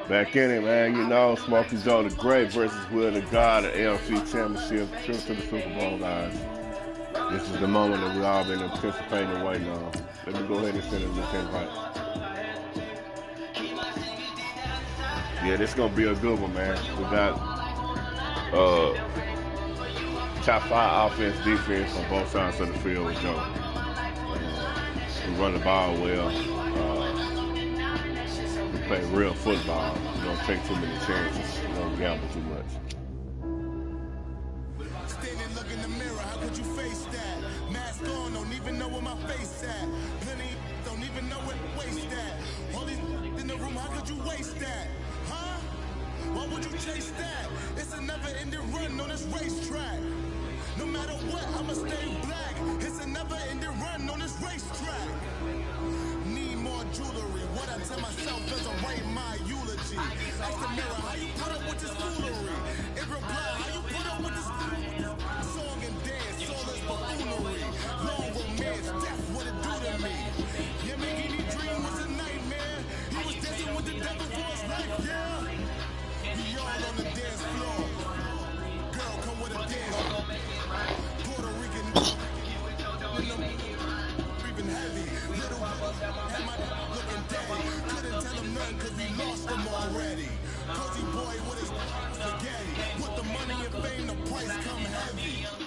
Back in it, man. You know, Smoking Joe the Great versus Willdagod, the AFC Championship, trip to the Super Bowl, guys. This is the moment that we all been anticipating and waiting on. Let me go ahead and send it this invite. Yeah, this is gonna be a good one, man. We got top 5 offense, defense on both sides of the field with Joe. We run the ball well. We play real football. We don't take too many chances. We don't gamble too much. Standing, look in the mirror, how could you face that? Mask on, don't even know where my face at. Plenty, don't even know where to waste that. All these in the room, how could you waste that? Huh? Why would you chase that? It's a never-ending run on this racetrack. No matter what, I'ma stay black. It's a never-ending run on this racetrack. Need more jewelry. What I tell myself as I write my eulogy. Ask the mirror, how you put up with this foolery? In reply, how you put up with this song and dance, soulless buffoonery. Long romance, death, what it do to me? Yeah, making me dream was a nightmare. He was dancing with the devil for his life, yeah. We all on the dance floor. Girl, come with a dance. Puerto Rican, breathing heavy. Little had my looking daddy. Couldn't tell him nothing cause we lost him already. Cozy boy with his spaghetti. With the money and fame, the price come heavy. The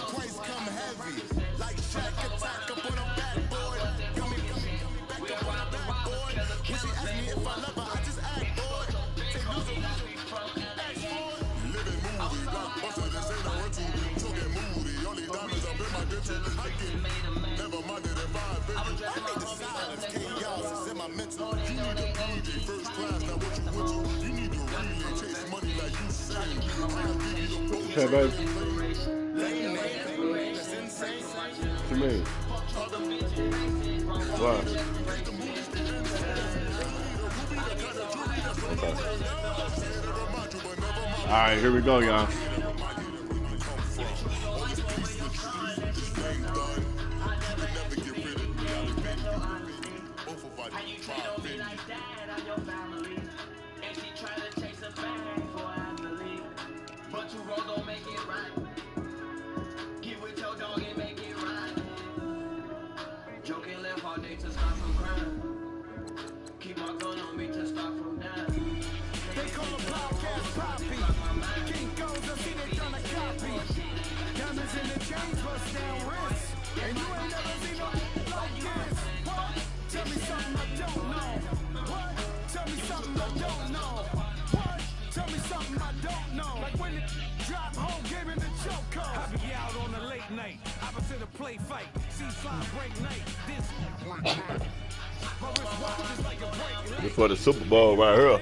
price come heavy. Like Shaq attack up on a backboard. Got me back up on a backboard. When she asked me if I love her, I just act bored. Take loser, act bored. Living movie, blockbuster, this ain't a rental. Talking moody, only diamonds up in my dental. I get never minded if I offend you. I need the silence, chaos is in my mental. You need a PJ, first class, not what you went to. You need to really chase money like you say. I'll give you the post. Okay, baby. That's insane. What you mean? What? Okay. All right, here we go, y'all. This for the Super Bowl right here.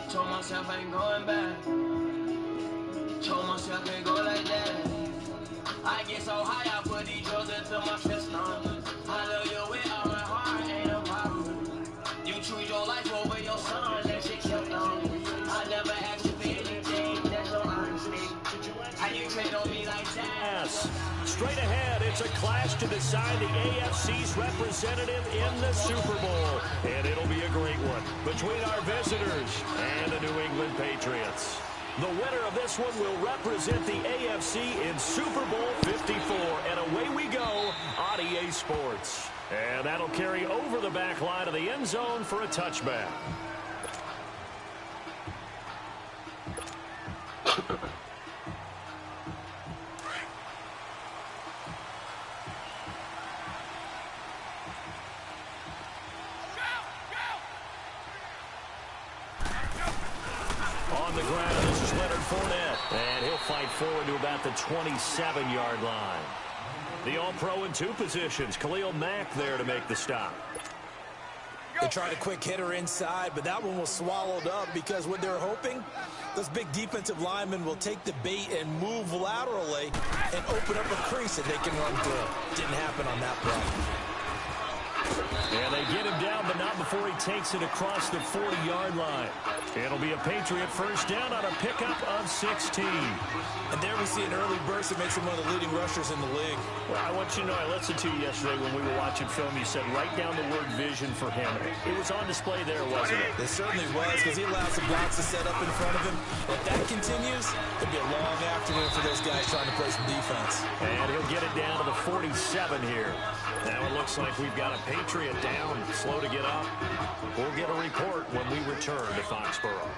Told myself I ain't going back. Told myself I ain't go like that. I get so high, I put these drugs into my system. I love you with all my heart, ain't a problem. You choose your life over your son, that shit kept on. I never asked you for anything, that's your honesty. How you trade on me like that? Yes. Straight ahead, it's a clash to decide the AFC's representative in the Super Bowl. And it'll be a great one between our visitors and the New England Patriots. The winner of this one will represent the AFC in Super Bowl 54. And away we go on EA Sports. And that'll carry over the back line of the end zone for a touchback. On the ground, this is Leonard Fournette. And he'll fight forward to about the 27-yard line. The All-Pro in 2 positions. Khalil Mack there to make the stop. They tried a quick hitter inside, but that one was swallowed up because what they're hoping, those big defensive linemen will take the bait and move laterally and open up a crease that they can run through. Didn't happen on that play. And they get him down, but not before he takes it across the 40-yard line. It'll be a Patriot first down on a pickup of 16. And there we see an early burst that makes him one of the leading rushers in the league. Well, I want you to know, I listened to you yesterday when we were watching film. You said write down the word vision for him. It was on display there, wasn't it? It certainly was, because he allows the blocks to set up in front of him. If that continues, it'll be a long afternoon for those guys trying to play some defense. And he'll get it down to the 47 here. Now it looks like we've got a Patriot down, slow to get up. We'll get a report when we return to Foxborough.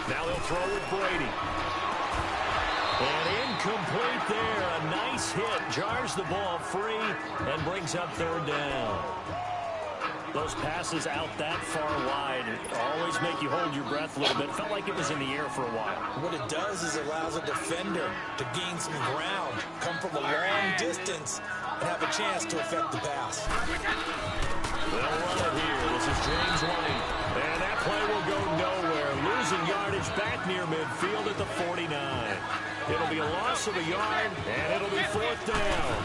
Now they'll throw with Brady. And incomplete there. A nice hit. Jars the ball free and brings up third down. Those passes out that far wide always make you hold your breath a little bit. Felt like it was in the air for a while. What it does is it allows a defender to gain some ground, come from a long distance, and have a chance to affect the pass. They'll run it here. This is James White. And that play will go nowhere. Losing yardage back near midfield at the 49. It'll be a loss of a yard, and it'll be fourth down.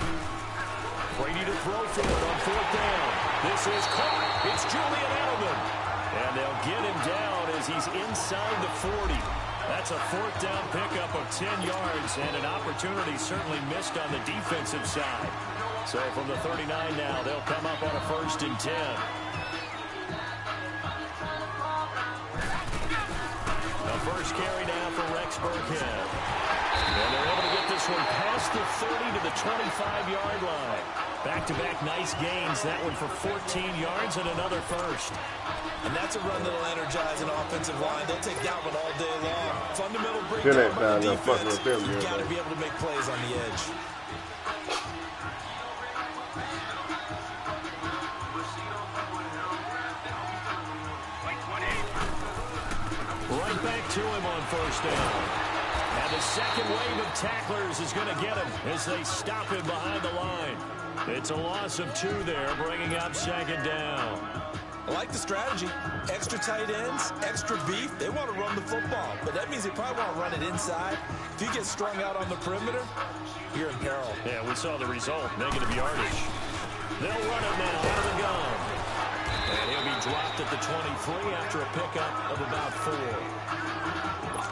Brady to throw for it on fourth down. This is caught. It's Julian Edelman. And they'll get him down as he's inside the 40. That's a fourth down pickup of 10 yards, and an opportunity certainly missed on the defensive side. So from the 39 now, they'll come up on a 1st and 10. The first carry now for Rex Burkhead. And they're able to get this one past the 30 to the 25-yard line. Back-to-back nice gains. That one for 14 yards and another first. And that's a run that'll energize an offensive line. They'll take that one all day long. Fundamental breakdown by the defense. You've got to be able to make plays on the edge. Right back to him on first down. And the second wave of tacklers is going to get him as they stop him behind the line. It's a loss of 2 there, bringing up second down. I like the strategy. Extra tight ends, extra beef. They want to run the football, but that means they probably want to run it inside. If you get strung out on the perimeter, you're in peril. Yeah, we saw the result, negative yardage. They'll run it now out of the gun. And he'll be dropped at the 23 after a pickup of about 4.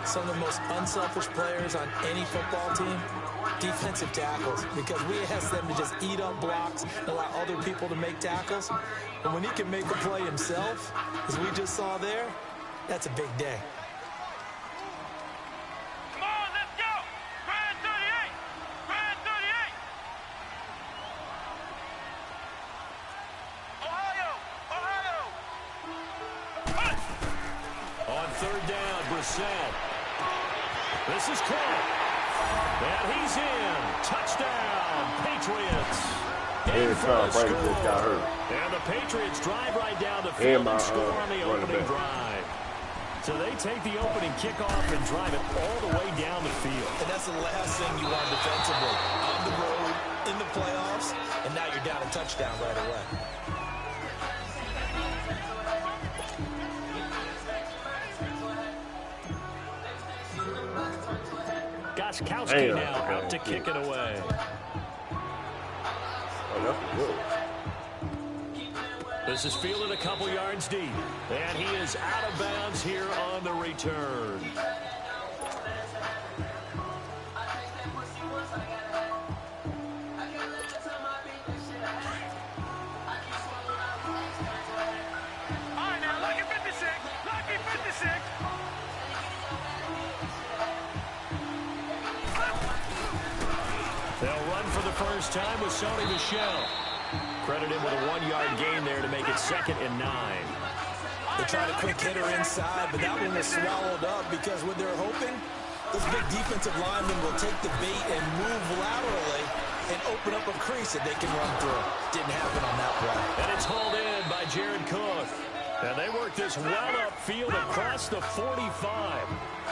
Some of the most unselfish players on any football team, defensive tackles, because we ask them to just eat up blocks, allow other people to make tackles. And when he can make a play himself, as we just saw there, that's a big day. Come on, let's go! Brand 38! Brand 38! Ohio! Ohio! On third down, Brissett. This is caught. And he's in. Touchdown, Patriots. Every time Brady just got hurt. And the Patriots drive right down the field and score on the opening drive. So they take the opening kickoff and drive it all the way down the field. And that's the last thing you want defensively. On the road, in the playoffs, and now you're down a touchdown right away. Goskowski now out to kick it away. Oh, that's good. This is fielded a couple yards deep. And he is out of bounds here on the return. All right, now, lucky 56! Lucky 56! They'll run for the first time with Sony Michel. Credit him with a 1-yard gain there to make it 2nd and 9. They tried a quick hitter inside, but that one was swallowed up because what they're hoping, this big defensive lineman will take the bait and move laterally and open up a crease that they can run through. Didn't happen on that play. And it's hauled in by Jared Cook. And they work this well upfield across the 45.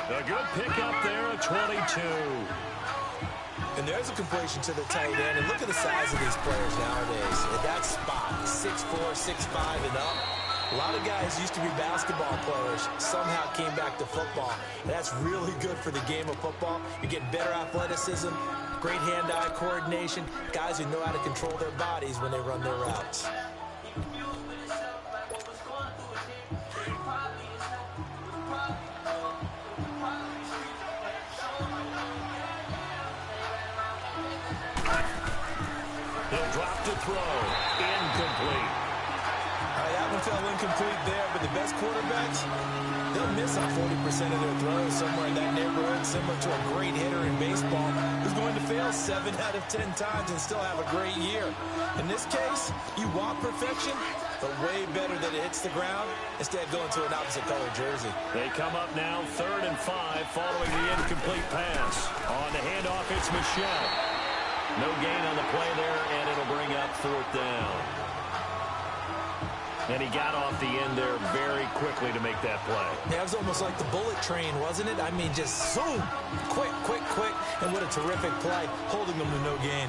A good pickup there at 22. And there's a completion to the tight end. And look at the size of these players nowadays. At that spot, 6'4", 6'5", and up. A lot of guys used to be basketball players, somehow came back to football. And that's really good for the game of football. You're getting better athleticism, Great hand-eye coordination. Guys who know how to control their bodies when they run their routes. He'll drop to throw. Incomplete. All right, that one fell incomplete there, but the best quarterbacks, they'll miss on 40% of their throws somewhere in that neighborhood, similar to a great hitter in baseball who's going to fail 7 out of 10 times and still have a great year. In this case, you want perfection, but way better that it hits the ground instead of going to an opposite color jersey. They come up now 3rd and 5 following the incomplete pass. On the handoff, it's Michelle. No gain on the play there, and it'll bring up 4th down. And he got off the end there very quickly to make that play. Yeah, it was almost like the bullet train, wasn't it? I mean, just zoom, quick, quick, quick, and what a terrific play, holding them to no gain.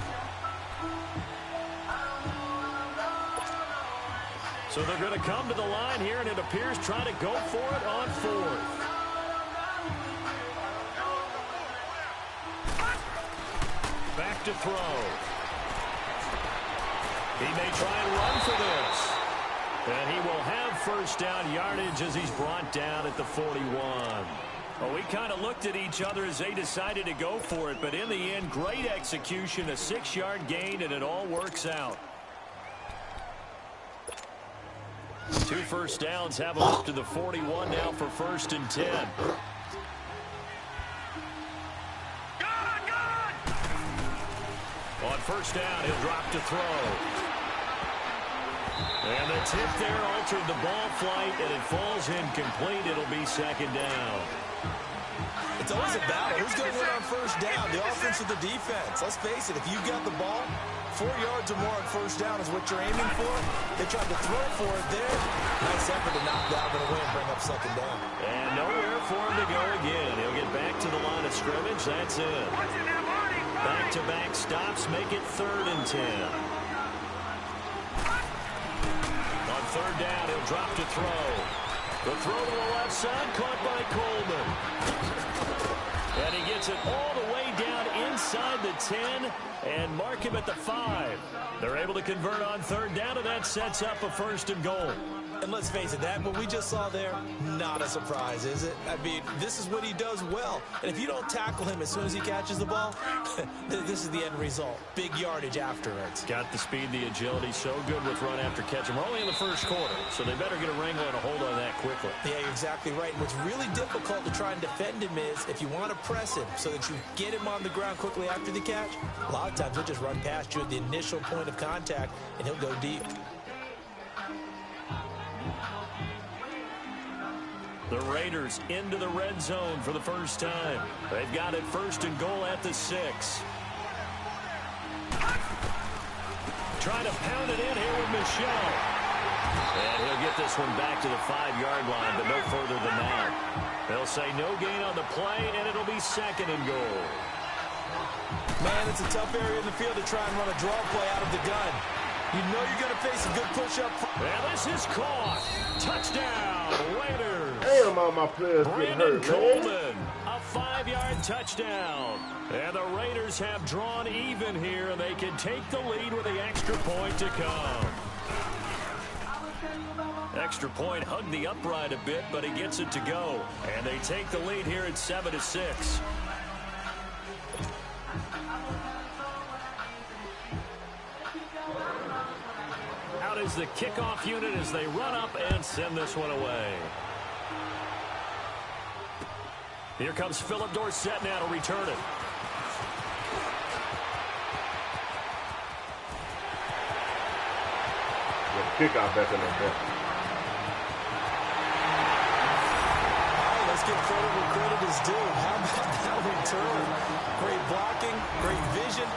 So they're going to come to the line here, and it appears trying to go for it on 4th. Back to throw. He may try and run for this. And he will have 1st down yardage as he's brought down at the 41. Well, we kind of looked at each other as they decided to go for it, but in the end, great execution, a 6-yard gain, and it all works out. 2 first downs have him up to the 41 now for 1st and 10. On 1st down, he'll drop to throw. And the tip there altered the ball flight, and it falls incomplete. It'll be 2nd down. It's always a battle. Who's going to win on 1st down, the offense or the defense? Let's face it, if you've got the ball, 4 yards or more on 1st down is what you're aiming for. They tried to throw for it there. Nice effort to knock Dalvin away and bring up 2nd down. And nowhere for him to go again. He'll get back to the line of scrimmage. That's it. Back-to-back stops make it 3rd and 10. On 3rd down, he'll drop to throw. The throw to the left side, caught by Coleman. And he gets it all the way down inside the 10 and mark him at the 5. They're able to convert on 3rd down, and that sets up a 1st and goal. And let's face it, that what we just saw there, not a surprise, is it? I mean, this is what he does well. And if you don't tackle him as soon as he catches the ball, this is the end result. Big yardage afterwards. Got the speed, the agility, so good with run after catch. And we're only in the 1st quarter, so they better get a wrangle and a hold on that quickly. Yeah, you're exactly right. And what's really difficult to try and defend him is if you want to press him so that you get him on the ground quickly after the catch, a lot of times he'll just run past you at the initial point of contact, and he'll go deep. The Raiders into the red zone for the first time. They've got it 1st and goal at the 6. Trying to pound it in here with Michelle. And he'll get this one back to the 5-yard line, but no further than that. They'll say no gain on the play, and it'll be 2nd and goal. Man, it's a tough area in the field to try and run a draw play out of the gun. You know you're going to face a good push-up. And this is caught. Touchdown, Raiders. Damn, all my players getting Brandon hurt, Coleman, a 5-yard touchdown. And the Raiders have drawn even here, and they can take the lead with the extra point to come. Extra point hugged the upright a bit, but he gets it to go. And they take the lead here at 7-6. Out is the kickoff unit as they run up and send this one away. Here comes Philip Dorsett now to return it. Kickoff back in the back. All right, let's give credit where credit is due. How about that return? Great blocking, great vision,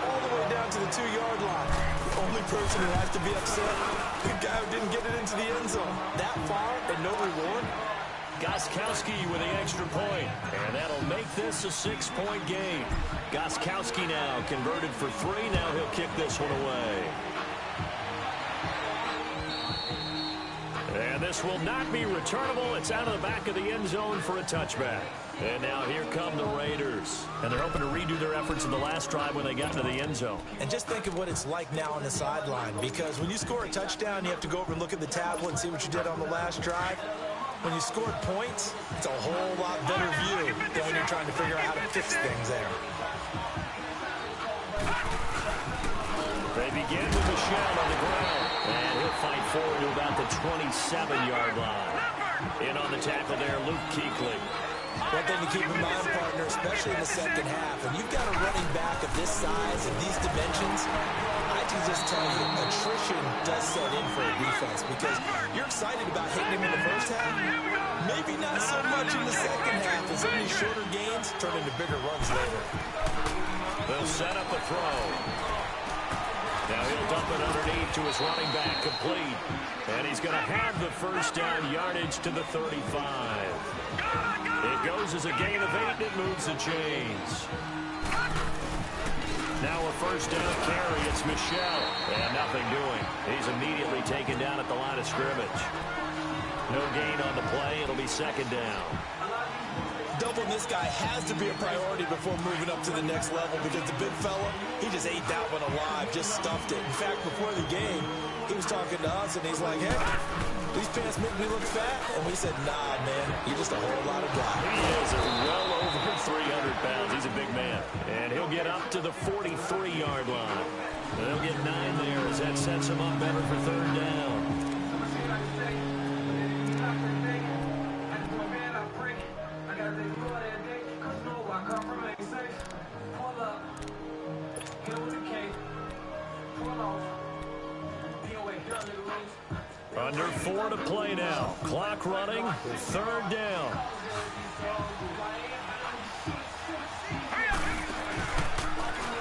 all the way down to the 2-yard line. The only person who has to be upset, the guy who didn't get it into the end zone. That far and no reward. Gostkowski with the extra point, and that'll make this a 6-point game. Gostkowski now converted for 3. Now he'll kick this one away. And This will not be returnable. It's out of the back of the end zone for a touchback. And now here come the Raiders. And they're hoping to redo their efforts in the last drive when they got into the end zone. And just think of what it's like now on the sideline, because when you score a touchdown, you have to go over and look at the tablet and see what you did on the last drive. When you scored points, it's a whole lot better view than when you're trying to figure out how to fix things there. They begin with Michelle on the ground. And he'll fight forward to about the 27-yard line. In on the tackle there, Luke Kuechly. One thing to keep in mind, partner, especially in the second half, when you've got a running back of this size and these dimensions, I can just tell you, attrition does set in for a defense, because you're excited about hitting him in the first half, maybe not so much in the second half, and some of these shorter gains turn into bigger runs later. They'll set up a throw. Now he'll dump it underneath to his running back, complete. And he's going to have the first down yardage to the 35. It goes as a gain of 8, and it moves the chains. Now a first down carry, it's Michelle. And nothing doing. He's immediately taken down at the line of scrimmage. No gain on the play. It'll be second down. Doubling this guy has to be a priority before moving up to the next level, because the big fella, he just ate that one alive, just stuffed it. In fact, before the game, he was talking to us, and he's like, hey, these pants make me look fat. And we said, nah, man, you're just a whole lot of guy. He is well over 300 pounds. He's a big man. And he'll get up to the 43-yard line. They'll get 9 there as that sets him up better for third down. Under 4 to play now. Clock running. Third down.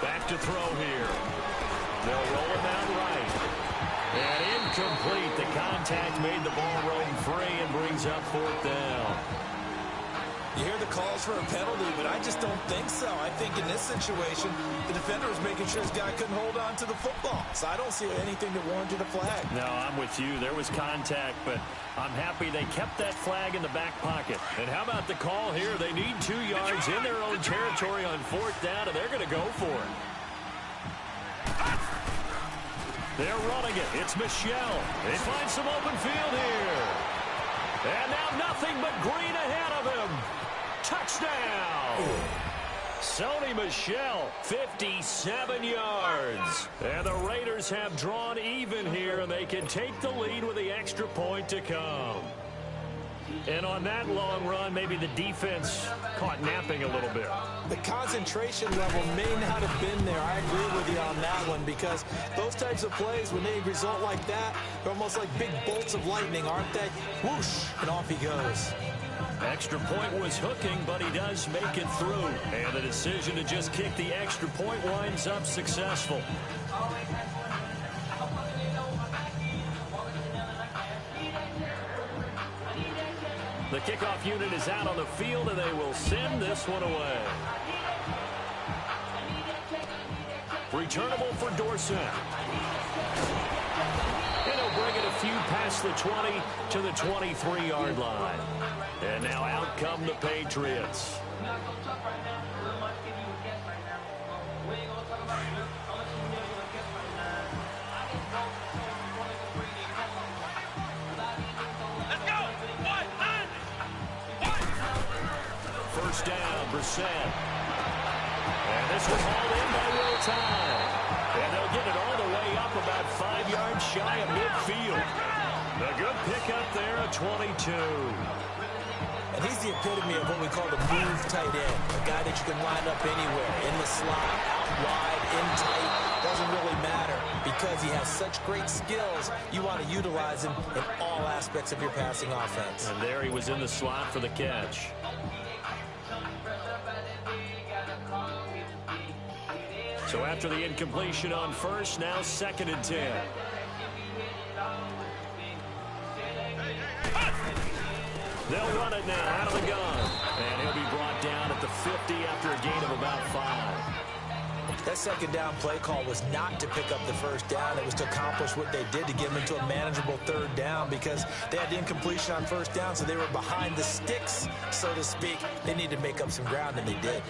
Back to throw here. They'll roll him out right. And incomplete. The contact made the ball roam free and brings up fourth down. You hear the calls for a penalty, but I just don't think so. I think in this situation, the defender was making sure his guy couldn't hold on to the football. So I don't see anything that warranted a flag. No, I'm with you. There was contact, but I'm happy they kept that flag in the back pocket. And how about the call here? They need 2 yards in their own territory on fourth down, and they're going to go for it. They're running it. It's Michelle. They find some open field here. And now nothing but green ahead of him. Touchdown! Sony Michel, 57 yards. And the Raiders have drawn even here, and they can take the lead with the extra point to come. And on that long run, maybe the defense caught napping a little bit. The concentration level may not have been there. I agree with you on that one, because those types of plays, when they result like that, they're almost like big bolts of lightning, aren't they? Whoosh, and off he goes. Extra point was hooking, but he does make it through. And the decision to just kick the extra point winds up successful. The kickoff unit is out on the field, and they will send this one away. Returnable for Dorsett. And he'll bring it a few past the 20 to the 23-yard line. And now out come the Patriots. First down, Brissett. And this was hauled in by Willdagod. And they'll get it all the way up about 5 yards shy of midfield. A good pickup there at 22. And he's the epitome of what we call the move tight end. A guy that you can line up anywhere. In the slot, out wide, in tight. Doesn't really matter. Because he has such great skills, you want to utilize him in all aspects of your passing offense. And there he was in the slot for the catch. So after the incompletion on first, now 2nd and 10. They'll run it now out of the gun. And he'll be brought down at the 50 after a gain of about 5. That second down play call was not to pick up the first down. It was to accomplish what they did to get them into a manageable third down because they had the incompletion on first down, so they were behind the sticks, so to speak. They needed to make up some ground, and they did.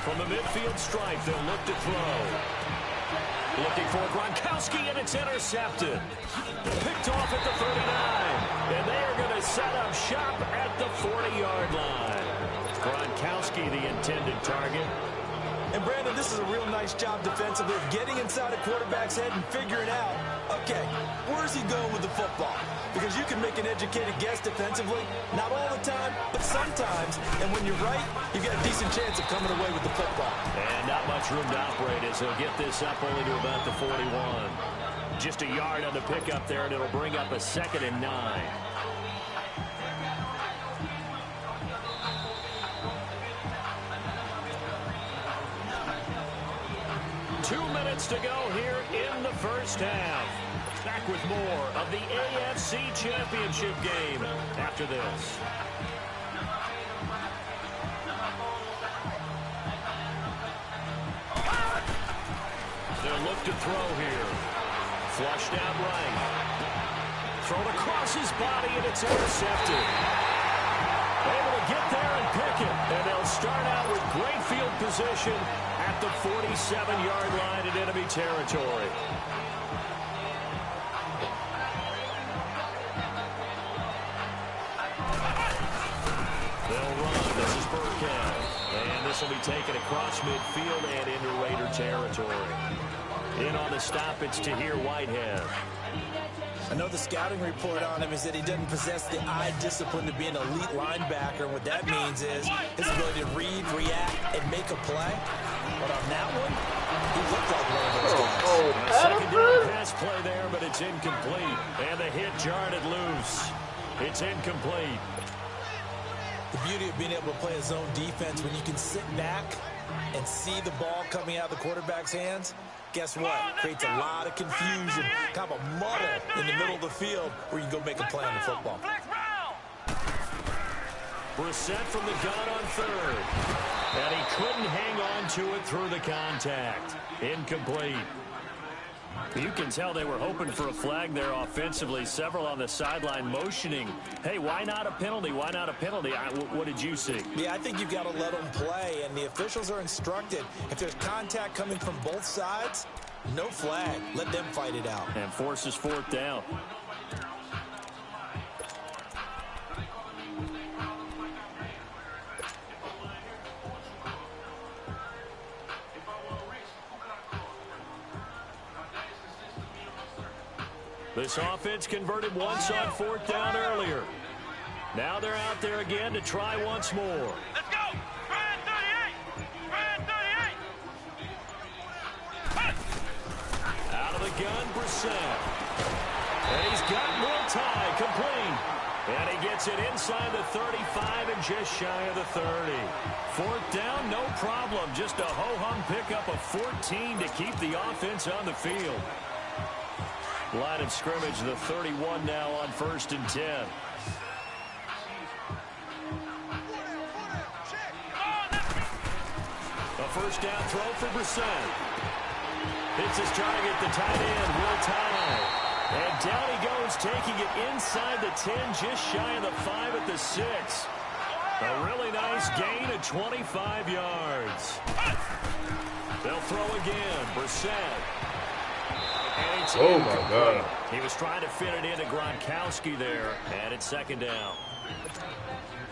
From the midfield stripe, they'll look to throw. Looking for Gronkowski, and it's intercepted. Picked off at the 39. And they are going to set up shop at the 40-yard line. Gronkowski, the intended target. And, Brandon, this is a real nice job defensively of getting inside a quarterback's head and figuring out, okay, where's he going with the football? Because you can make an educated guess defensively, not all the time, but sometimes. And when you're right, you've got a decent chance of coming away with the football. And not much room to operate as he'll get this up only to about the 41. Just a yard on the pickup there, and it'll bring up a 2nd and 9. To go here in the first half. Back with more of the AFC Championship game after this. They'll look to throw here. Flushed out right. Thrown across his body, and it's intercepted. Able to get there and pick it. And they'll start out with great field position at the 47-yard line in enemy territory. They'll run. This is Burkhead. And this will be taken across midfield and into Raider territory. In on the stop, it's Tahir Whitehead. I know the scouting report on him is that he doesn't possess the eye discipline to be an elite linebacker. What that means is his ability to read, react, and make a play. But on that one, he looked like one of those guys. Second down pass play there, but it's incomplete. And the hit jarred it loose. It's incomplete. The beauty of being able to play a zone defense when you can sit back and see the ball coming out of the quarterback's hands, guess what? Creates a lot of confusion, kind of a muddle in the middle of the field where you can go make a play on the football. Brissett from the gun on third. And he couldn't hang on to it through the contact. Incomplete. You can tell they were hoping for a flag there offensively. Several on the sideline motioning. Hey, why not a penalty? Why not a penalty? What did you see? Yeah, I think you've got to let them play, and the officials are instructed. If there's contact coming from both sides, no flag. Let them fight it out. And forces 4th down. This offense converted once on 4th down earlier. Now they're out there again to try once more. Let's go! Brand 38! Brand 38! Out of the gun, Brissett. And he's got Multi complete. And he gets it inside the 35 and just shy of the 30. 4th down, no problem. Just a ho-hum pickup of 14 to keep the offense on the field. Line of scrimmage, the 31 now on 1st and 10. A 1st down throw for Brissett. Hits his target, the tight end, Will Tye. And down he goes, taking it inside the 10, just shy of the 5 at the 6. A really nice gain of 25 yards. They'll throw again, Brissett. Oh, my God. He was trying to fit it into Gronkowski there, and it's 2nd down.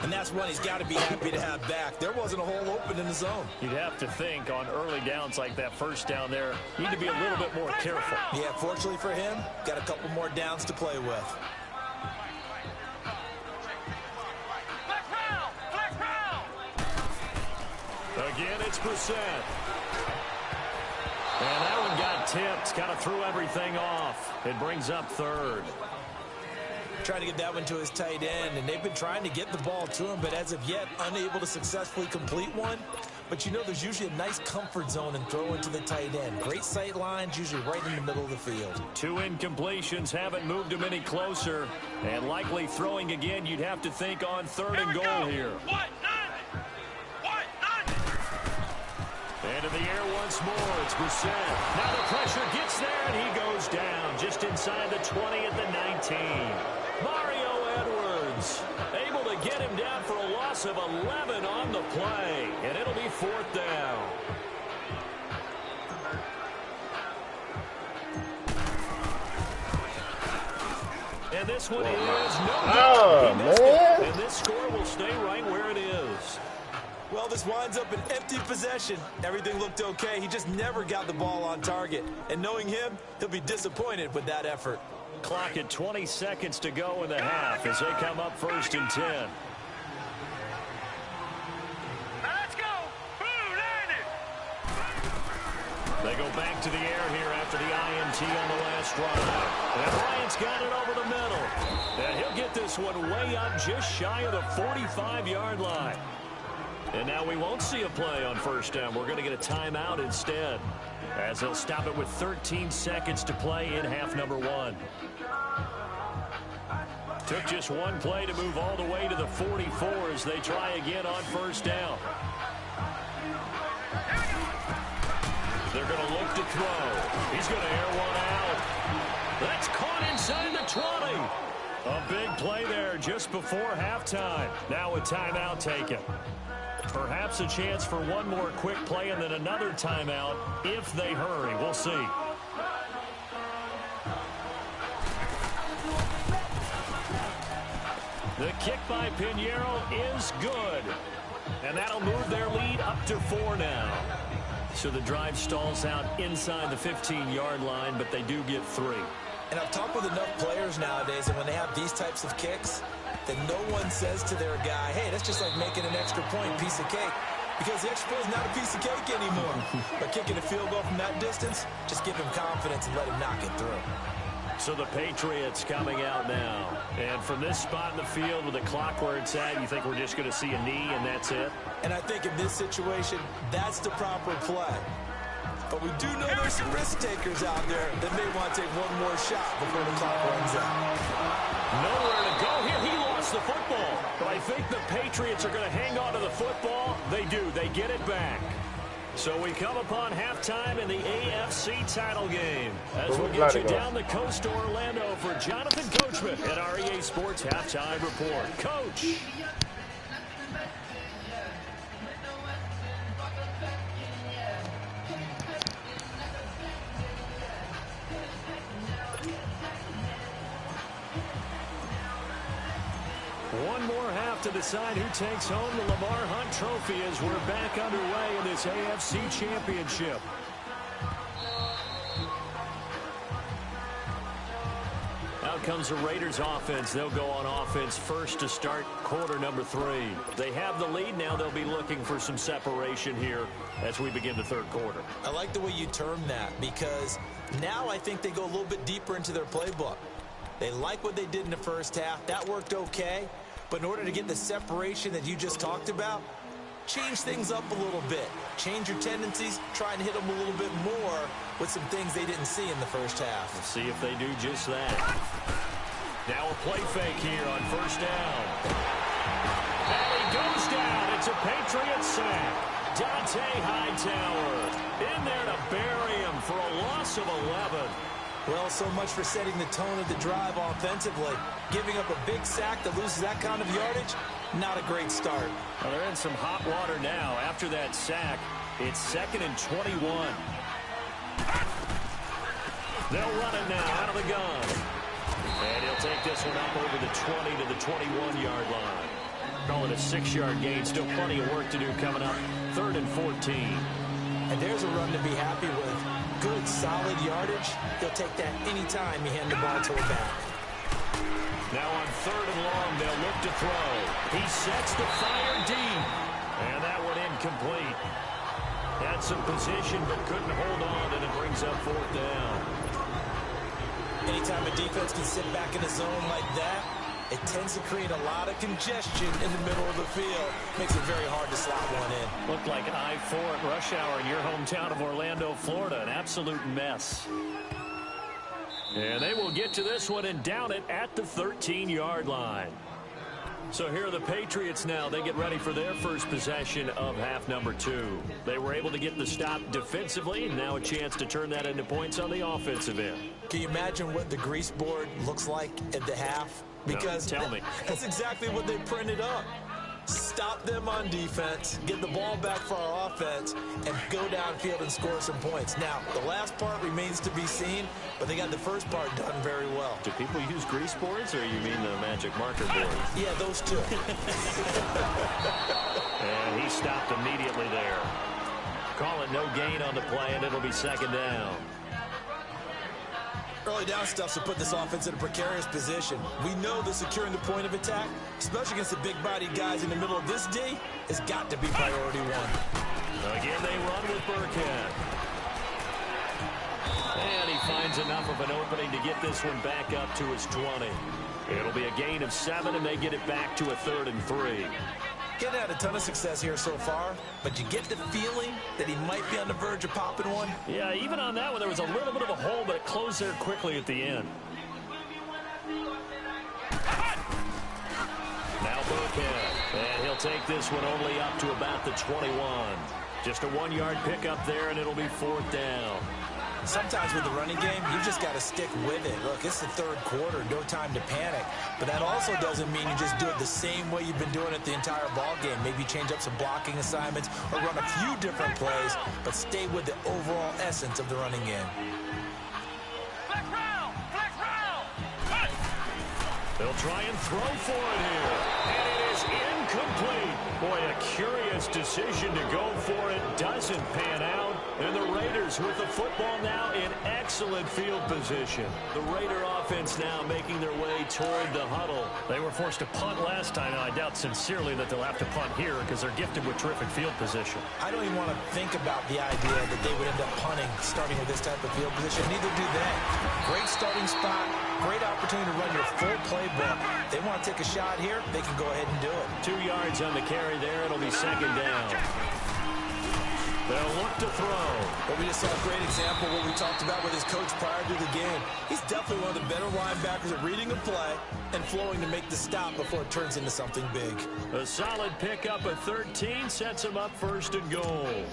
And that's one he's got to be happy to have back. There wasn't a hole open in the zone. You'd have to think on early downs like that 1st down there, you need to be a little bit more careful. Yeah, fortunately for him, got a couple more downs to play with. Again, it's Brissett. And that one got tipped, kind of threw everything off. It brings up 3rd. Trying to get that one to his tight end, and they've been trying to get the ball to him, but as of yet, unable to successfully complete one. But you know there's usually a nice comfort zone in throwing to the tight end. Great sight lines, usually right in the middle of the field. 2 incompletions haven't moved him any closer. And likely throwing again, you'd have to think on 3rd and goal here. in the air once more. It's Brissett. Now the pressure gets there, and he goes down just inside the 20 at the 19. Mario Edwards able to get him down for a loss of 11 on the play, and it'll be 4th down. And this one is no good. He missed it. And this score will stay right where it is. Well, this winds up an empty possession. Everything looked okay. He just never got the ball on target. And knowing him, he'll be disappointed with that effort. Clock at 20 seconds to go in the half as they come up 1st and 10. Now let's go. Boo, learn it. They go back to the air here after the INT on the last drive. And Bryant's got it over the middle. And he'll get this one way up just shy of the 45-yard line. And now we won't see a play on 1st down. We're going to get a timeout instead, as they'll stop it with 13 seconds to play in half number 1. Took just one play to move all the way to the 44 as they try again on 1st down. They're going to look to throw. He's going to air one out. That's caught inside the 20. A big play there just before halftime. Now a timeout taken. Perhaps a chance for one more quick play and then another timeout if they hurry. We'll see. The kick by Pinheiro is good. And that'll move their lead up to 4 now. So the drive stalls out inside the 15-yard line, but they do get 3. And I've talked with enough players nowadays, and when they have these types of kicks, that no one says to their guy, hey, that's just like making an extra point, piece of cake. Because the extra point is not a piece of cake anymore. But kicking a field goal from that distance, just give him confidence and let him knock it through. So the Patriots coming out now. And from this spot in the field with the clock where it's at, you think we're just going to see a knee and that's it? And I think in this situation, that's the proper play. But we do know there's some risk takers out there that may want to take one more shot before the clock runs out. Nowhere to go here. He lost the football. But I think the Patriots are going to hang on to the football. They do. They get it back. So we come upon halftime in the AFC title game. As we'll get you down the coast to Orlando for Jonathan Coachman at our EA Sports Halftime Report. Coach. One more half to decide who takes home the Lamar Hunt Trophy as we're back underway in this AFC Championship. Out comes the Raiders offense. They'll go on offense first to start quarter number 3. They have the lead now. They'll be looking for some separation here as we begin the third quarter. I like the way you term that because now I think they go a little bit deeper into their playbook. They like what they did in the first half. That worked okay. But in order to get the separation that you just talked about, change things up a little bit. Change your tendencies. Try and hit them a little bit more with some things they didn't see in the first half. We'll see if they do just that. Now a play fake here on 1st down. And he goes down. It's a Patriot sack. Dante Hightower in there to bury him for a loss of 11. Well, so much for setting the tone of the drive offensively. Giving up a big sack that loses that kind of yardage, not a great start. Well, they're in some hot water now. After that sack, it's 2nd and 21. They'll run it now out of the gun. And he'll take this one up over the 20 to the 21-yard line. Call it a 6-yard gain. Still plenty of work to do coming up. 3rd and 14. And there's a run to be happy with. Good, solid yardage. He'll take that anytime you hand the ball to a back. Now on 3rd and long, they'll look to throw. He sets the fire deep. And that one incomplete. Had some position but couldn't hold on, and it brings up 4th down. Anytime a defense can sit back in a zone like that, it tends to create a lot of congestion in the middle of the field. Makes it very hard to slot one in. Looked like I-4 at rush hour in your hometown of Orlando, Florida. An absolute mess. And they will get to this one and down it at the 13-yard line. So here are the Patriots now. They get ready for their first possession of half number 2. They were able to get the stop defensively, and now a chance to turn that into points on the offensive end. Can you imagine what the grease board looks like at the half? Because no, tell me. That's exactly what they printed up. Stop them on defense, get the ball back for our offense, and go downfield and score some points. Now, the last part remains to be seen, but they got the first part done very well. Do people use grease boards, or you mean the magic marker boards? Yeah, those two. And he stopped immediately there. Call it no gain on the play, and it'll be second down. Early down stuff to put this offense in a precarious position. We know that securing the point of attack, especially against the big-bodied guys in the middle of this D, has got to be priority one. Again, they run with Burkhead. And he finds enough of an opening to get this one back up to his 20. It'll be a gain of 7, and they get it back to a 3rd and 3. Getting had a ton of success here so far, but you get the feeling that he might be on the verge of popping one. Yeah, even on that one, there was a little bit of a hole, but it closed there quickly at the end. Now Burkhead, and he'll take this one only up to about the 21. Just a 1-yard pickup there, and it'll be 4th down. Sometimes with the running game, you just got to stick with it. Look, it's the 3rd quarter, no time to panic. But that also doesn't mean you just do it the same way you've been doing it the entire ball game. Maybe change up some blocking assignments or run a few different plays, but stay with the overall essence of the running game. Flex round! Flex round! They'll try and throw for it here. And it is incomplete. Boy, a curious decision to go for it. Doesn't pan out. And the Raiders with the football now in excellent field position. The Raider offense now making their way toward the huddle. They were forced to punt last time. I doubt sincerely that they'll have to punt here because they're gifted with terrific field position. I don't even want to think about the idea that they would end up punting starting with this type of field position. Neither do they. Great starting spot. Great opportunity to run your full playbook. They want to take a shot here, they can go ahead and do it. 2 yards on the carry there. It'll be second down. They'll look to throw. But we just saw a great example of what we talked about with his coach prior to the game. He's definitely one of the better linebackers at reading a play and flowing to make the stop before it turns into something big. A solid pickup at 13 sets him up 1st and goal.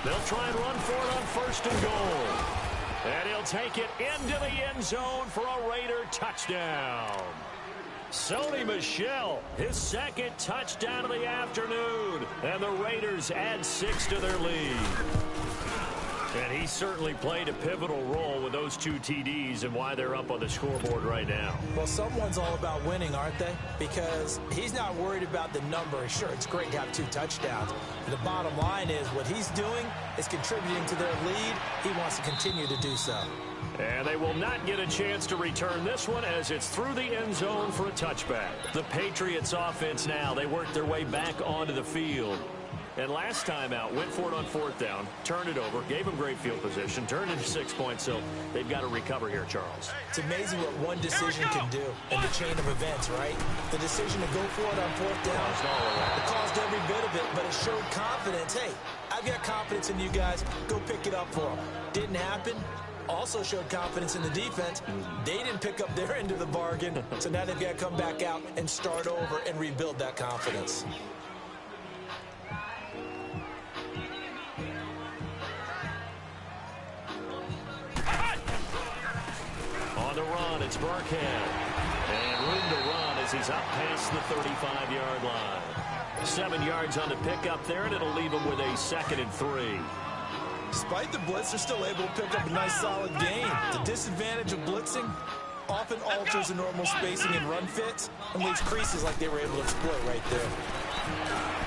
They'll try and run for it on 1st and goal. And he'll take it into the end zone for a Raider touchdown. Sony Michel, his 2nd touchdown of the afternoon. And the Raiders add 6 to their lead. And he certainly played a pivotal role with those 2 TDs and why they're up on the scoreboard right now. Well, someone's all about winning, aren't they? Because he's not worried about the number. Sure, it's great to have 2 touchdowns. But the bottom line is what he's doing is contributing to their lead. He wants to continue to do so. And they will not get a chance to return this one as it's through the end zone for a touchback. The Patriots offense now, they work their way back onto the field. And last time out, went for it on 4th down, turned it over, gave them great field position, turned into 6 points, so they've got to recover here, Charles. It's amazing what one decision can do in the chain of events, right? The decision to go for it on 4th down, it caused every bit of it, but it showed confidence. Hey, I've got confidence in you guys. Go pick it up for them. Didn't happen. Also showed confidence in the defense. They didn't pick up their end of the bargain, so now they've got to come back out and start over and rebuild that confidence. On the run, it's Burkhead. And room to run as he's up past the 35-yard line. 7 yards on the pickup there, and it'll leave him with a 2nd and 3. Despite the blitz, they're still able to pick up a nice solid gain. The disadvantage of blitzing often alters the normal spacing and run fits and leaves creases like they were able to exploit right there.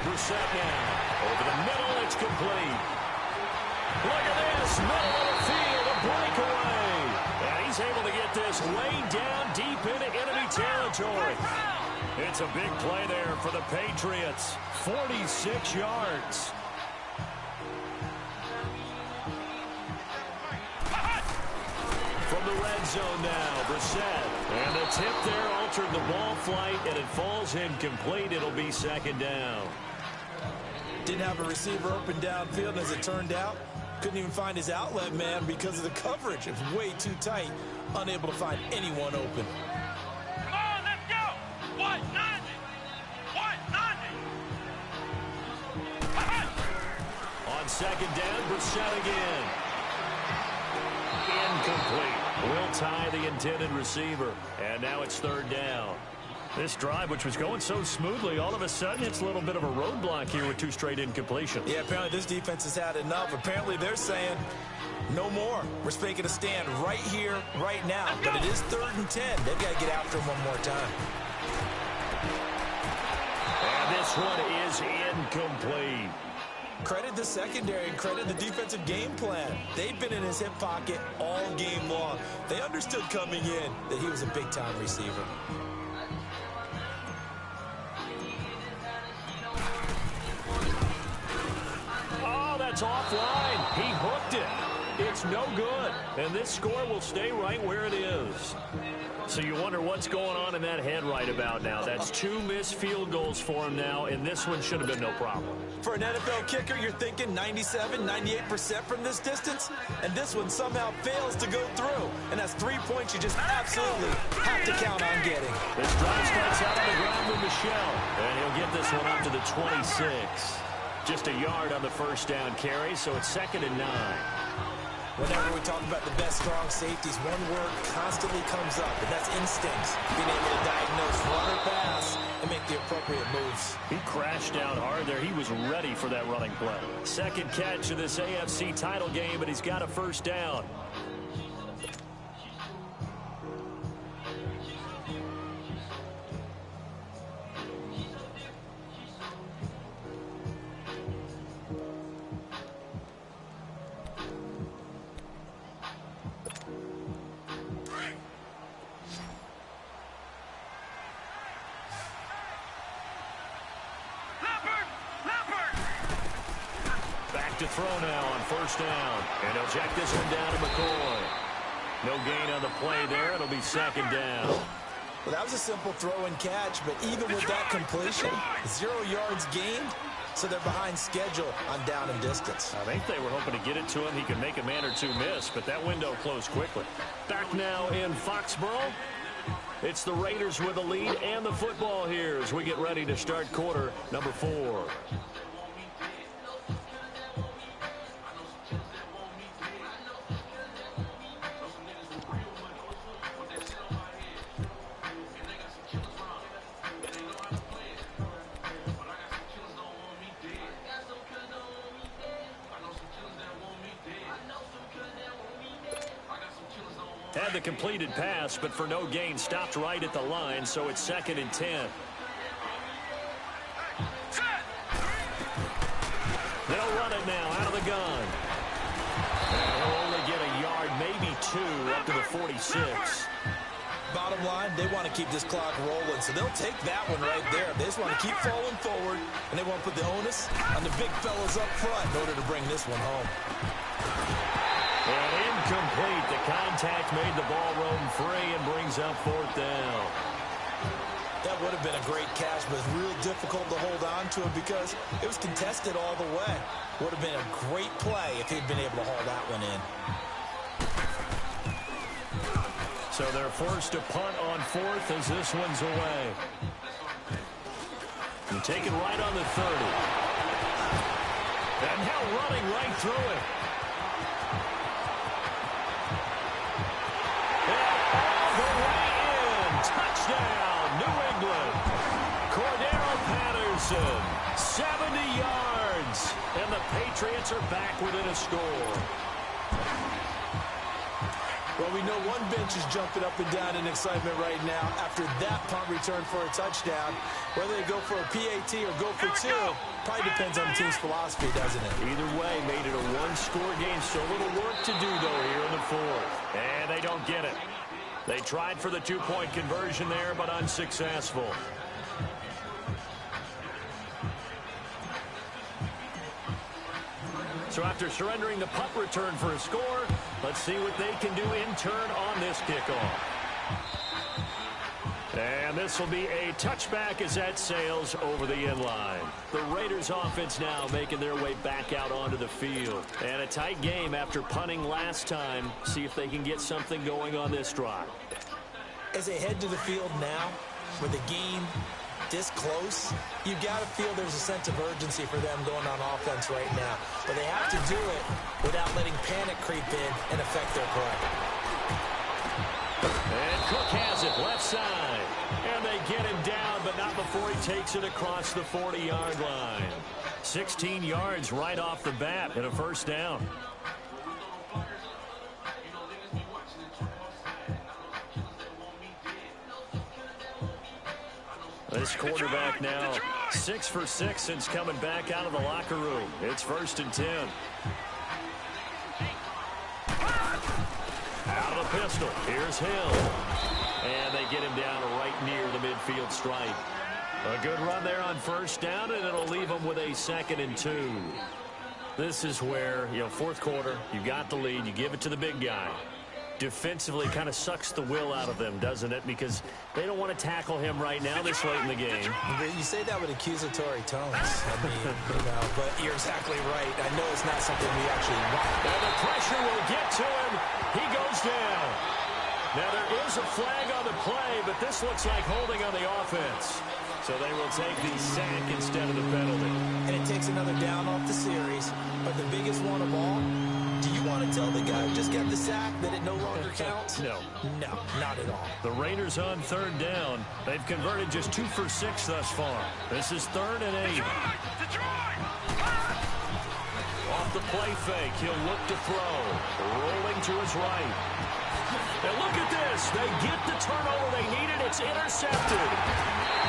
Brissett now. Over the middle, it's complete. Look at this. Middle of the field, a breakaway. And he's able to get this way down deep into enemy territory. It's a big play there for the Patriots. 46 yards. From the red zone now, Brissett. And the tip there altered the ball flight, and it falls incomplete. It'll be 2nd down. Didn't have a receiver open downfield, and as it turned out, couldn't even find his outlet man because of the coverage. It was way too tight, unable to find anyone open. Come on, let's go! 190! 190! On second down, Brissett again. Incomplete. Will tie the intended receiver. And now it's third down. This drive, which was going so smoothly, all of a sudden it's a little bit of a roadblock here with 2 straight incompletions. Yeah, apparently this defense has had enough. Apparently they're saying no more. We're making a stand right here, right now. But it is 3rd and 10. They've got to get after him one more time. And this one is incomplete. Credit the secondary and credit the defensive game plan. They've been in his hip pocket all game long. They understood coming in that he was a big-time receiver. Oh, that's offline. He hooked it. It's no good. And this score will stay right where it is. So you wonder what's going on in that head right about now. That's 2 missed field goals for him now, and this one should have been no problem. For an NFL kicker, you're thinking 97, 98% from this distance, and this one somehow fails to go through. And that's 3 points you just absolutely have to count on getting. This drive starts out on the ground with Michelle, and he'll get this one up to the 26. Just a yard on the first down carry, so it's 2nd and 9. Whenever we talk about the best strong safeties, one word constantly comes up, and that's instincts. Being able to diagnose run or pass and make the appropriate moves. He crashed down hard there. He was ready for that running play. Second catch of this AFC title game, but he's got a first down. To throw now on first down. And he'll check this one down to McCoy. No gain on the play there. It'll be 2nd down. Well, that was a simple throw and catch, but even with that completion, 0 yards gained, so they're behind schedule on down and distance. I think they were hoping to get it to him. He could make a man or 2 miss, but that window closed quickly. Back now in Foxborough. It's the Raiders with the lead and the football here as we get ready to start quarter number 4. Had the completed pass, but for no gain, stopped right at the line, so it's 2nd and 10. They'll run it now out of the gun. And he'll only get a yard, maybe 2, up to the 46. Bottom line, they want to keep this clock rolling, so they'll take that one right there. They just want to keep falling forward, and they want to put the onus on the big fellas up front in order to bring this one home. And incomplete. The contact made the ball roam free and brings up 4th down. That would have been a great catch, but it's real difficult to hold on to it because it was contested all the way. Would have been a great play if he'd been able to haul that one in. So they're forced to punt on 4th as this one's away. And take it right on the 30. And now running right through it. Touchdown, New England. Cordero Patterson, 70 yards. And the Patriots are back within a score. Well, we know one bench is jumping up and down in excitement right now after that punt return for a touchdown. Whether they go for a PAT or go for 2, probably depends on the team's philosophy, doesn't it? Either way, made it a 1-score game. So little work to do, though, here in the 4th. And they don't get it. They tried for the 2-point conversion there, but unsuccessful. So after surrendering the punt return for a score, let's see what they can do in turn on this kickoff. And this will be a touchback as that sails over the end line. The Raiders offense now making their way back out onto the field. And a tight game after punting last time. See if they can get something going on this drive. As they head to the field now, with the game this close, you got to feel there's a sense of urgency for them going on offense right now. But they have to do it without letting panic creep in and affect their play. And Cook has it left side. And they get him down, but not before he takes it across the 40-yard line. 16 yards right off the bat and a first down. This quarterback now 6 for 6 since coming back out of the locker room. It's 1st and 10. Out of the pistol. Here's Hill. And they get him down right near the midfield stripe. A good run there on 1st down, and it'll leave them with a 2nd and 2. This is where, 4th quarter, you got the lead, you give it to the big guy. Defensively kind of sucks the will out of them, doesn't it? Because they don't want to tackle him right now this late in the game. You say that with accusatory tones. I mean, but you're exactly right. I know it's not something we actually want. And the pressure will get to him. He goes down. Now, there is a flag on the play, but this looks like holding on the offense. So they will take the sack instead of the penalty. And it takes another down off the series. But the biggest one of all, do you want to tell the guy who just got the sack that it no longer counts? No. No, not at all. The Raiders on 3rd down. They've converted just 2 for 6 thus far. This is 3rd and 8. Off the play fake, he'll look to throw. Rolling to his right. And look at this. They get the turnover they needed. It's intercepted.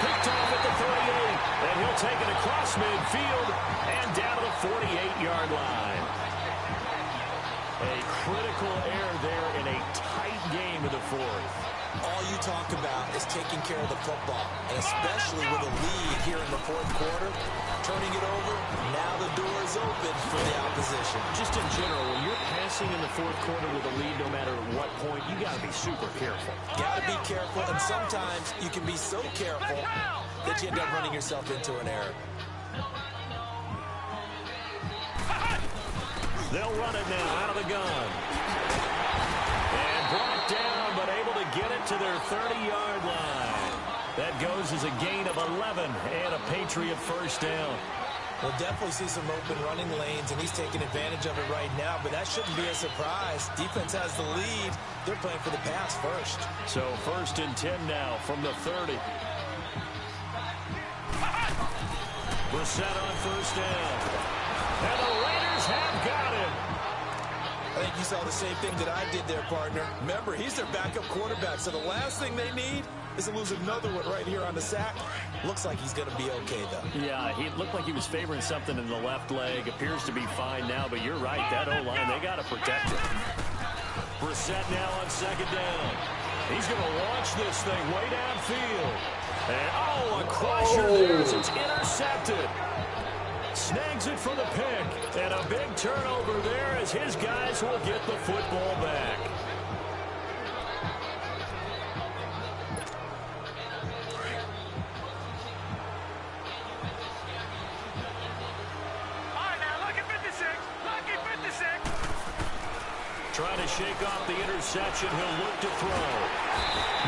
Picked off at the 38. And he'll take it across midfield and down to the 48-yard line. A critical error there in a tight game in the 4th. All you talk about is taking care of the football, and especially with a lead here in the 4th quarter, turning it over, now the door is open for the opposition. Just in general, when you're passing in the 4th quarter with a lead, no matter at what point, you got to be super careful. Got to be careful, and sometimes you can be so careful that you end up running yourself into an error. They'll run it now out of the gun. And brought down, but able to get it to their 30-yard line. That goes as a gain of 11 and a Patriot first down. We'll definitely see some open running lanes, and he's taking advantage of it right now, but that shouldn't be a surprise. Defense has the lead. They're playing for the pass first. So 1st and 10 now from the 30. Brissett on 1st down. And the Raiders have got him. I think you saw the same thing that I did there, partner. Remember, he's their backup quarterback, so the last thing they need is to lose another one right here on the sack. Looks like he's going to be okay, though. Yeah, he looked like he was favoring something in the left leg. Appears to be fine now, but you're right. That O-line, they got to protect it. Brissett now on 2nd down. He's going to launch this thing way downfield. And, a crusher there as it's intercepted. Snags it for the pick. And a big turnover there as his guys will get the football back. Trying to shake off the interception. He'll look to throw.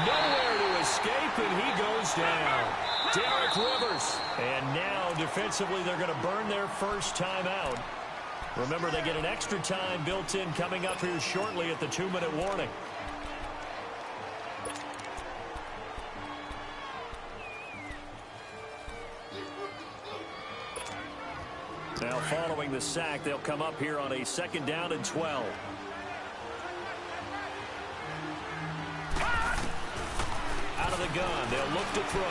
Nowhere to escape, and he goes down. Derek Rivers. And now, defensively, they're going to burn their first time out. Remember, they get an extra time built in coming up here shortly at the 2-minute warning. Now, following the sack, they'll come up here on a 2nd down and 12. Out of the gun, they'll look to throw.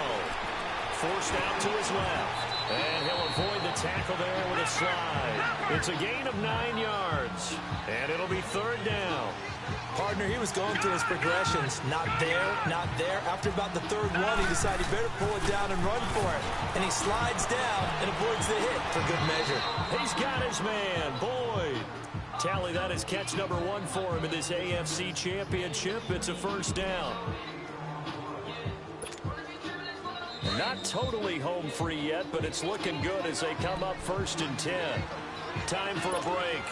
Forced out to his left. And he'll avoid the tackle there with a slide. It's a gain of 9 yards. And it'll be 3rd down. Partner, he was going through his progressions. Not there, not there. After about the 3rd one, he decided he better pull it down and run for it. And he slides down and avoids the hit for good measure. He's got his man, Boyd. Tally, that is catch number 1 for him in this AFC Championship. It's a 1st down. Not totally home free yet, but it's looking good as they come up 1st and 10. Time for a break.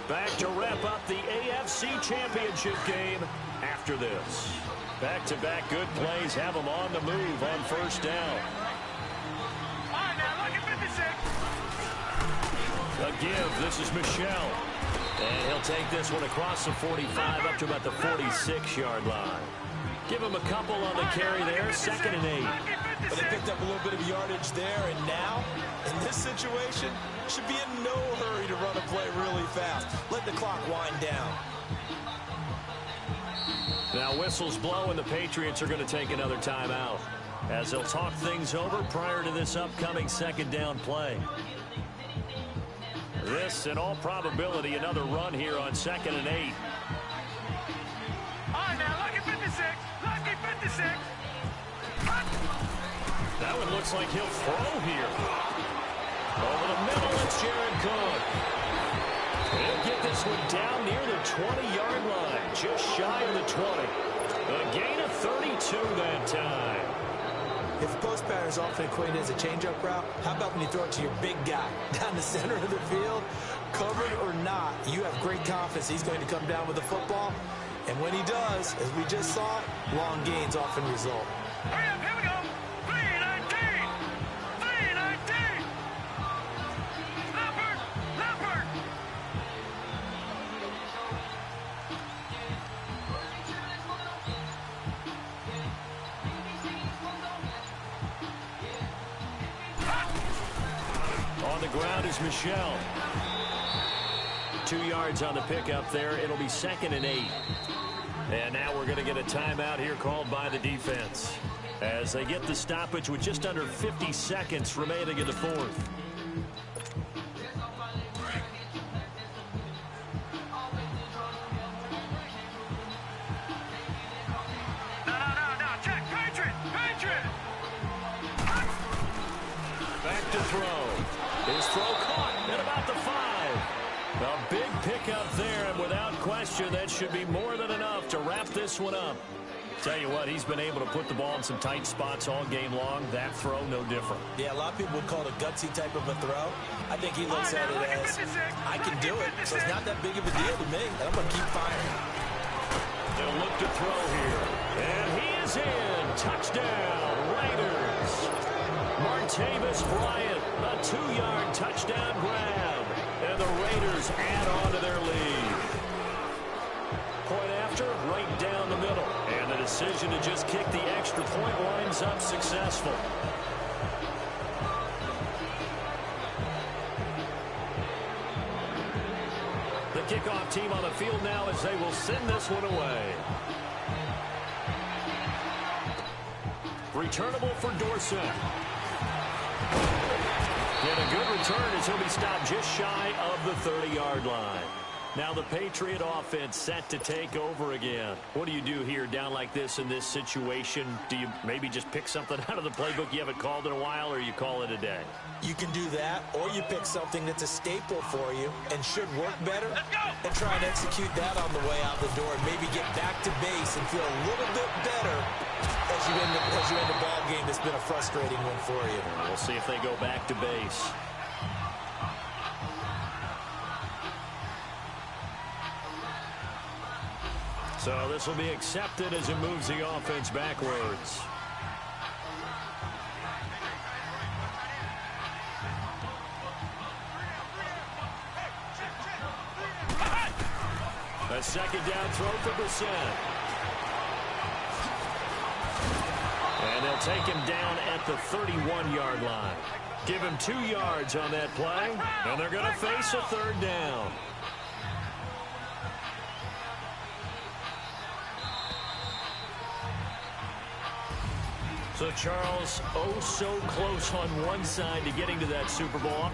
Back to wrap up the AFC Championship game after this. Back-to-back good plays have them on the move on 1st down. All right, now, look at 56. A give. This is Michel. And he'll take this one across the 45 up to about the 46-yard line. Give him a couple on the carry there. 2nd and 8. But they picked up a little bit of yardage there, and now, in this situation, should be in no hurry to run a play really fast. Let the clock wind down. Now whistles blow, and the Patriots are going to take another timeout as they'll talk things over prior to this upcoming 2nd down play. This, in all probability, another run here on 2nd and 8. All right, now, look at 56. Look at 56. That one looks like he'll throw here. Over the middle, it's Jared Cook. He'll get this one down near the 20-yard line, just shy of the 20. A gain of 32 that time. If the post pattern is often equated as a change-up route, how about when you throw it to your big guy down the center of the field? Covered or not, you have great confidence he's going to come down with the football. And when he does, as we just saw, long gains often result. Hurry up, here we go. 319. 319. Leopard. Leopard. On the ground is Michel. 2 yards on the pickup there. It'll be 2nd and 8. And now we're going to get a timeout here called by the defense as they get the stoppage with just under 50 seconds remaining in the 4th. No. Check. Patriot. Patriot. Back to throw. His throw caught at about the 5. A big pickup there, and without question, that should be more than enough to wrap this one up. Tell you what, he's been able to put the ball in some tight spots all game long. That throw, no different. Yeah, a lot of people would call it a gutsy type of a throw. I think he looks at it as, I can do it, so it's not that big of a deal to me, and I'm going to keep firing. They'll look to throw here. And he is in. Touchdown, Raiders. Martavis Bryant, a 2-yard touchdown grab. And the Raiders add on to their lead. Point after, right down the middle. And the decision to just kick the extra point winds up successful. The kickoff team on the field now as they will send this one away. Returnable for Dorsett. And a good return as he'll be stopped just shy of the 30-yard line. Now the Patriot offense set to take over again. What do you do here down like this in this situation? Do you maybe just pick something out of the playbook you haven't called in a while, or you call it a day? You can do that, or you pick something that's a staple for you and should work better and try and execute that on the way out the door and maybe get back to base and feel a little bit better as you end the ball game that's been a frustrating one for you. And we'll see if they go back to base. So this will be accepted as it moves the offense backwards. A second down throw for Brissett. And they'll take him down at the 31-yard line. Give him 2 yards on that play, and they're going to face a 3rd down. So, Charles, oh so close on one side to getting to that Super Bowl.